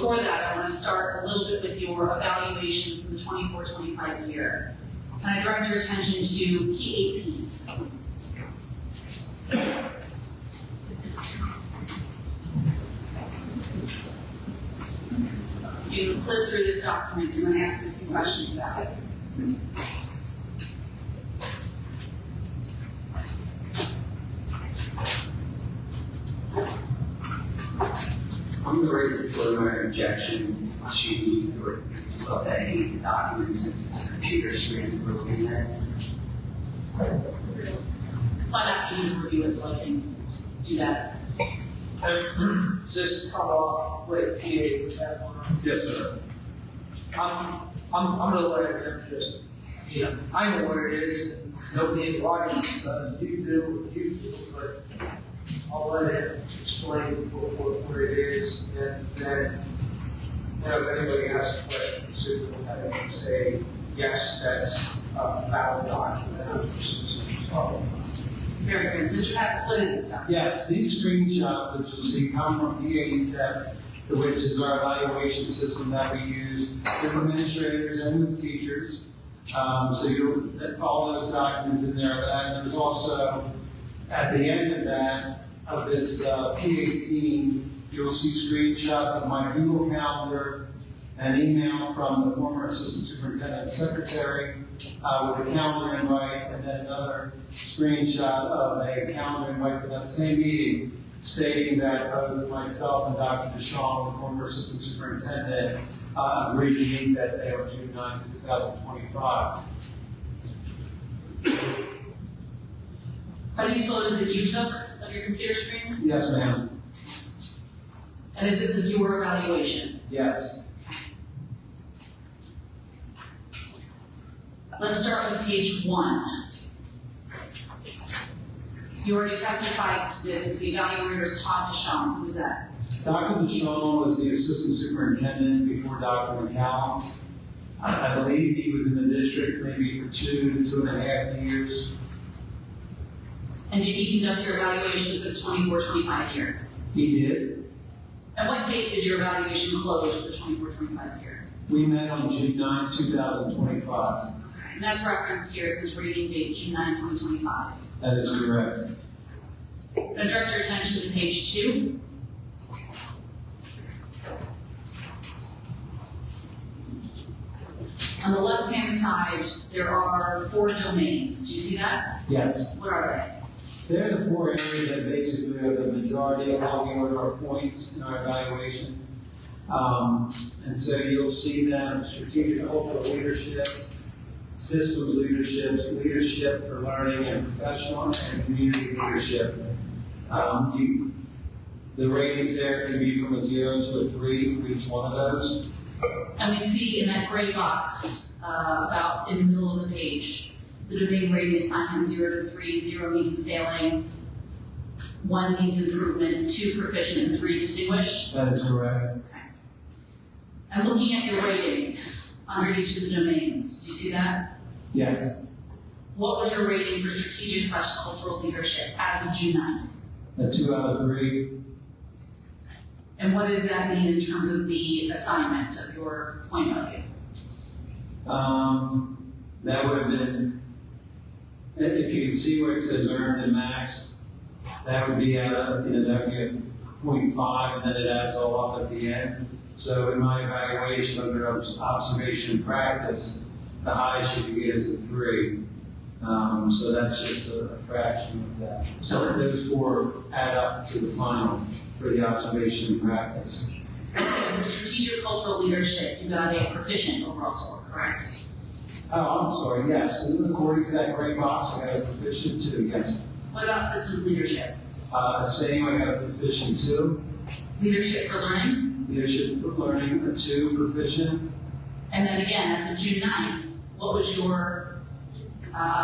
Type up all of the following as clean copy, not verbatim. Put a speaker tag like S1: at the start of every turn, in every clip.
S1: before that, I want to start a little bit with your evaluation for the 24-25 year. Can I direct your attention to key 18? You can flip through this document and I'm going to ask you a few questions about it.
S2: I'm going to raise a preliminary objection to the updating the document since it's a computer screen we're looking at.
S1: So I'm asking you to review it so I can do that.
S3: Does this come off with PA with that one?
S4: Yes, sir.
S3: I'm gonna let him just, I know what it is, and nobody in the audience does, you do what you do, but I'll let him explain what it is, and then, if anybody has a question, the superintendent can say, yes, that's a valid document.
S1: Very good. Mr. Pappas, what is this document?
S4: Yes, these screenshots that you'll see come from PAETEP, which is our evaluation system that we use with administrators and with teachers. So you'll all those documents in there. And there's also, at the end of that, of this P18, you'll see screenshots of my Google Calendar, an email from the former Assistant Superintendent Secretary with a calendar invite, and then another screenshot of a calendar invite for that same meeting stating that both myself and Dr. Dishong, the former Assistant Superintendent, agreed to meet that day on June 9, 2025.
S1: Are these photos that you took of your computer screen?
S4: Yes, ma'am.
S1: And is this of your evaluation?
S4: Yes.
S1: Let's start with page 1. You already testified to this, that the evaluator was Todd Dishong. Who was that?
S4: Dr. Dishong was the Assistant Superintendent before Dr. McCallum. I believe he was in the district maybe for 2 to 2.5 years.
S1: And did he conduct your evaluation for the 24-25 year?
S4: He did.
S1: And what date did your evaluation close for the 24-25 year?
S4: We met on June 9, 2025.
S1: Okay. And that's referenced here. It says rating date June 9, 2025.
S4: That is correct.
S1: Now direct your attention to page 2. On the left-hand side, there are 4 domains. Do you see that?
S4: Yes.
S1: What are they?
S4: They're the 4 areas that basically are the majority of how we order our points in our evaluation. And so you'll see them: strategic cultural leadership, systems leadership, leadership for learning and professional, and community leadership. The ratings there can be from a 0 to a 3 for each one of those.
S1: And we see in that gray box, about in the middle of the page, the domain rating assignment 0 to 3, 0 meaning failing, 1 means improvement, 2 proficient, and 3 distinguished.
S4: That is correct.
S1: Okay. And looking at your ratings under each of the domains, do you see that?
S4: Yes.
S1: What was your rating for strategic/cultural leadership as of June 9th?
S4: A 2 out of 3.
S1: And what does that mean in terms of the assignment of your point value?
S4: That would have been, if you can see where it says earned and maxed, that would be at that would be at 0.5, and then it adds all up at the end. So in my evaluation under observation and practice, the highest you can get is a 3. So that's just a fraction of that. So those 4 add up to the final for the observation and practice.
S1: For strategic cultural leadership, you got a proficient overall score, correct?
S4: Oh, I'm sorry, yes. According to that gray box, I got a proficient 2, yes.
S1: What about systems leadership?
S4: Same, I got a proficient 2.
S1: Leadership for learning?
S4: Leadership for learning, a 2 proficient.
S1: And then again, as of June 9th, what was your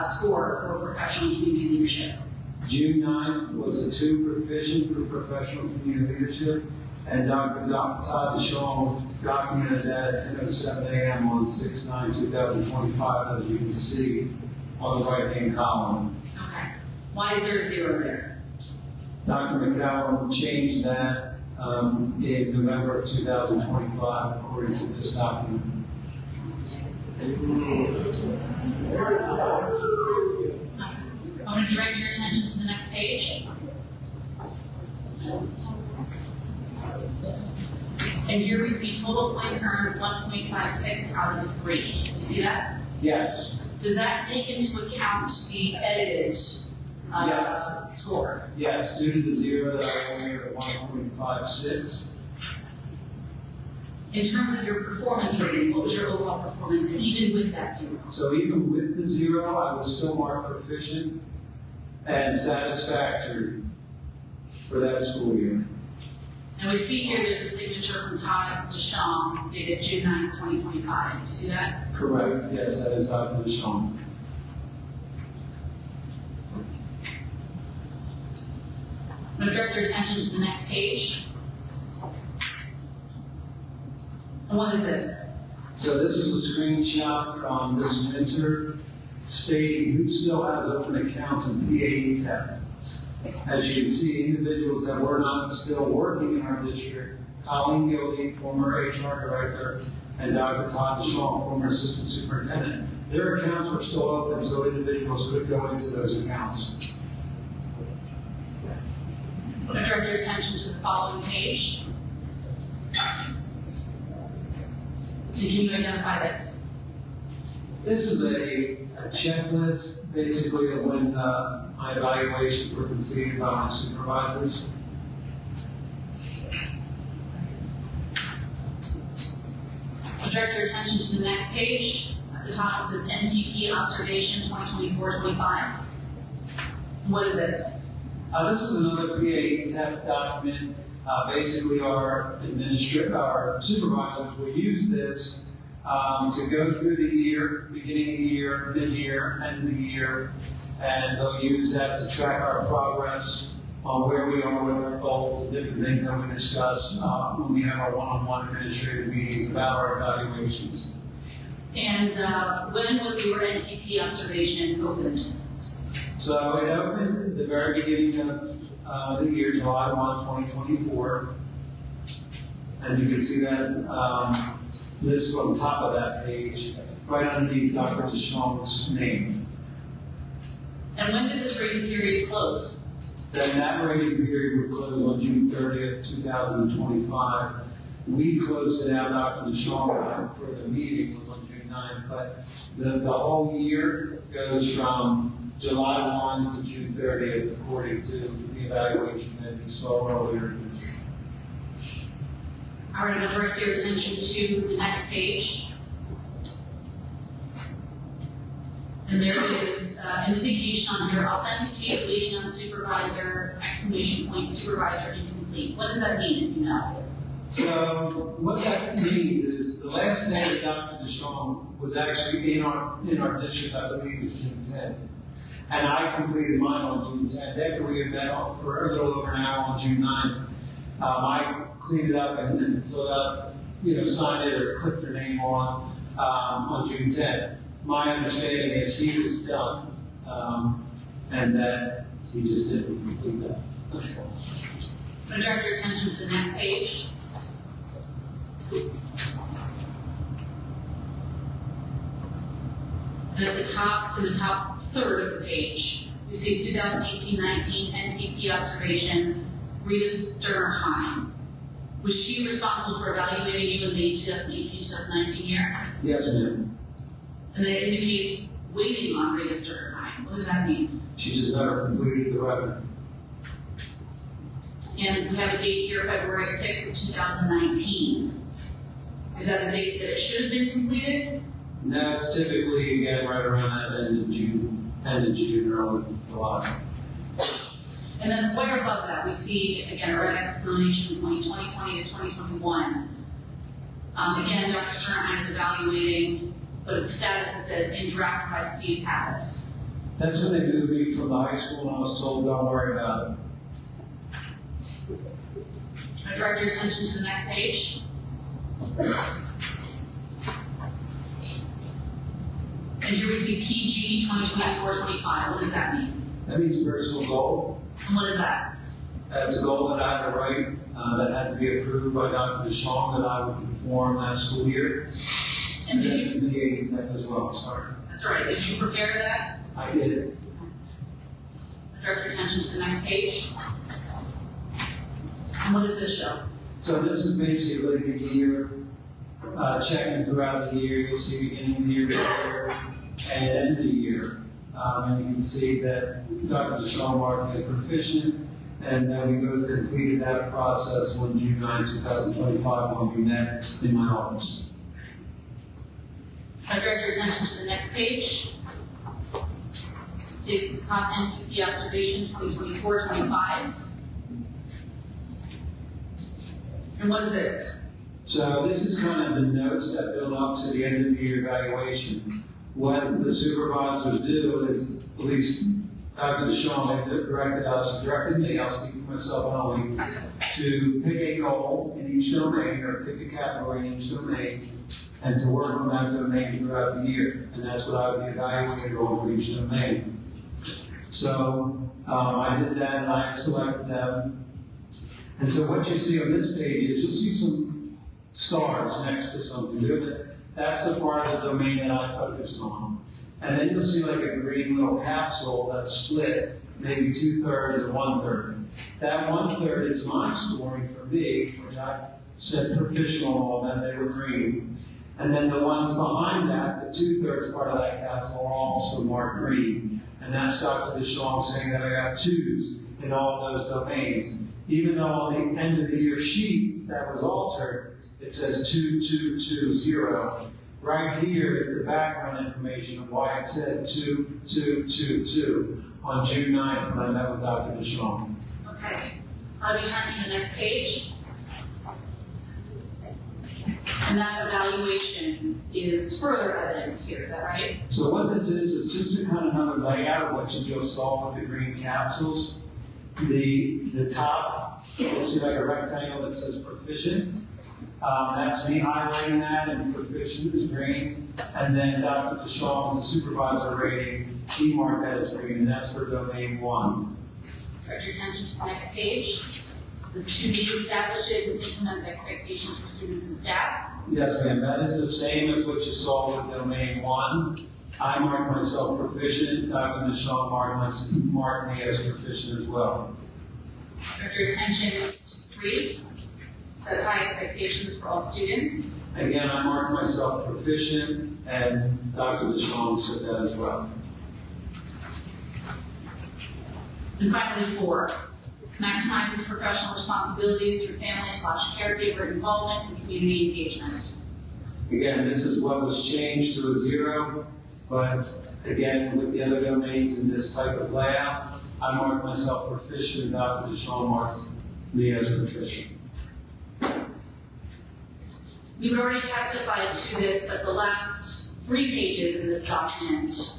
S1: score for professional community leadership?
S4: June 9th was a 2 proficient for professional community leadership, and Dr. Todd Dishong documented that at 10:07 a.m. on 6/9/2025, as you can see on the right-hand column.
S1: Okay. Why is there a 0 there?
S4: Dr. McCallum changed that in November of 2025, according to this document.
S1: I'm going to direct your attention to the next page. And here we see total points earned 1.56 out of 3. Do you see that?
S4: Yes.
S1: Does that take into account the edited
S4: Yes.
S1: score?
S4: Yes, due to the zero that I only at 1.56.
S1: In terms of your performance rating, what was your overall performance even with that zero?
S4: So even with the zero, I was still marked proficient and satisfactory for that school year.
S1: And we see here there's a signature from Dishong dated June 9, 2025. Do you see that?
S4: Correct, yes, that is Dr. Dishong.
S1: I'm going to direct your attention to the next page. And what is this?
S4: So this is a screenshot from this winter stating who still has open accounts in PAE-TEP. As you can see, individuals that were not still working in our district, Colleen Gildy, former HR director, and Dr. Todd Dishong, former assistant superintendent, their accounts were still open so individuals could go into those accounts.
S1: I'm going to direct your attention to the following page. So can you identify this?
S4: This is a checklist, basically, of when my evaluations were completed by my supervisors.
S1: I'll direct your attention to the next page. At the top it says NTP Observation 2024-25. What is this?
S4: This is another PAE-TEP document. Basically, our supervisors will use this to go through the year, beginning of the year, mid-year, end of the year, and they'll use that to track our progress on where we are with our goals, different things that we discuss when we have our one-on-one administrative meetings about our evaluations.
S1: And when was your NTP observation opened?
S4: So it opened at the very beginning of the year, July 1, 2024. And you can see that list on top of that page, right underneath Dr. Dishong's name.
S1: And when did this rating period close?
S4: Then that rating period would close on June 30th, 2025. We closed it out, Dr. Dishong, for the meeting was on June 9th, but the whole year goes from July 1 to June 30th, according to the evaluation that you saw earlier.
S1: All right, I'm going to direct your attention to the next page. And there is an indication on here, authenticate, waiting on supervisor, exclamation point, supervisor incomplete. What does that mean, if you know?
S4: So what that means is the last day that Dr. Dishong was actually in our district, I believe, was June 10th. And I completed mine on June 10th. After we had met for a little over an hour on June 9th, I cleaned it up and filled out, signed it or clicked her name on June 10th. My understanding is he was done, and that he just didn't complete that.
S1: I'm going to direct your attention to the next page. And at the top, in the top third of the page, we see 2018-19 NTP observation, Rita Sterner-Hine. Was she responsible for evaluating you in the 2018-2019 year?
S4: Yes, ma'am.
S1: And then it indicates waiting on Rita Sterner-Hine. What does that mean?
S4: She just never completed the record.
S1: And we have a date here, February 6th of 2019. Is that a date that it should have been completed?
S4: No, it's typically, again, right around that end of June, early July.
S1: And then right above that, we see, again, a red exclamation point, 2020 to 2021. Again, Dr. Sterner-Hine is evaluating, but at the status it says, in draft by Steve Pappas.
S4: That's when they moved me from the high school and I was told, don't worry about it.
S1: I direct your attention to the next page. And here we see PG 2024-25. What does that mean?
S4: That means personal goal.
S1: And what is that?
S4: It's a goal that I had to write, that had to be approved by Dr. Dishong, that I would perform that school year.
S1: And did
S4: that's
S1: you,
S4: in the AETF as well, sorry.
S1: that's all right, did you prepare that?
S4: I did it.
S1: Direct your attention to the next page. And what does this show?
S4: So this is basically the year, checking throughout the year. You'll see beginning of the year, middle and end of the year. And you can see that Dr. Dishong marked as proficient, and then we both completed that process on June 9, 2025 when we met in my office.
S1: I direct your attention to the next page. States the content of key observation 2024-25. And what is this?
S4: So this is kind of the notes that build up to the end of the year evaluation. What the supervisors do is, at least Dr. Dishong directed me, I'll speak for myself only, to pick a goal in each domain or pick a category in each domain and to work on that domain throughout the year. And that's what I would be evaluated on for each domain. So I did that and I selected them. And so what you see on this page is you'll see some stars next to something. That's the part of the domain that I focused on. And then you'll see like a green little capsule that's split, maybe 2/3 and 1/3. That 1/3 is my scoring for me, which I said proficient on all of them, they were green. And then the ones behind that, the 2/3 part of that capsule are also marked green. And that's Dr. Dishong saying that I got 2s in all of those domains. Even though on the end of the year sheet that was altered, it says 2, 2, 2, 0. Right here is the background information of why it said 2, 2, 2, 2 on June 9th when I met with Dr. Dishong.
S1: Okay. I'll be turning to the next page. And that evaluation is further evidence here, is that right?
S4: So what this is just to kind of have a layout of what you just saw with the green capsules. The top, you'll see like a rectangle that says proficient. That's me highlighting that, and proficient is green. And then Dr. Dishong, the supervisor rating, he marked that as green, and that's for domain 1.
S1: Direct your attention to the next page. The student establishes and implements expectations for students and staff.
S4: Yes, ma'am. That is the same as what you saw with domain 1. I marked myself proficient. Dr. Dishong marked me as proficient as well.
S1: Direct your attention to 3. Sets high expectations for all students.
S4: Again, I marked myself proficient, and Dr. Dishong said that as well.
S1: And finally, 4. Maximizes professional responsibilities through family/caregiver involvement and community engagement.
S4: Again, this is what was changed to a 0, but again, with the other domains in this type of layout, I marked myself proficient, and Dr. Dishong marked me as proficient.
S1: We've already testified to this, but the last 3 pages in this document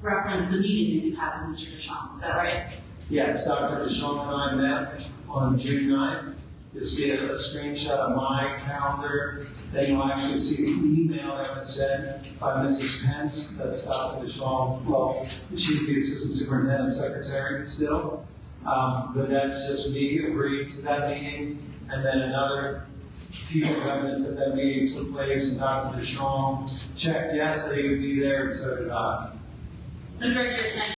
S1: reference the meeting that you had with Mr. Dishong. Is that right?
S4: Yes, Dr. Dishong and I met on June 9th. You'll see a screenshot of my calendar. Then you'll actually see the email that was sent by Mrs. Pence. That's Dr. Dishong. Well, she's the Assistant Superintendent Secretary still. But that's just me agreeing to that meeting. And then another piece of evidence that that meeting took place, and Dr. Dishong checked yes, they would be there, and so did I.
S1: No, direct your attention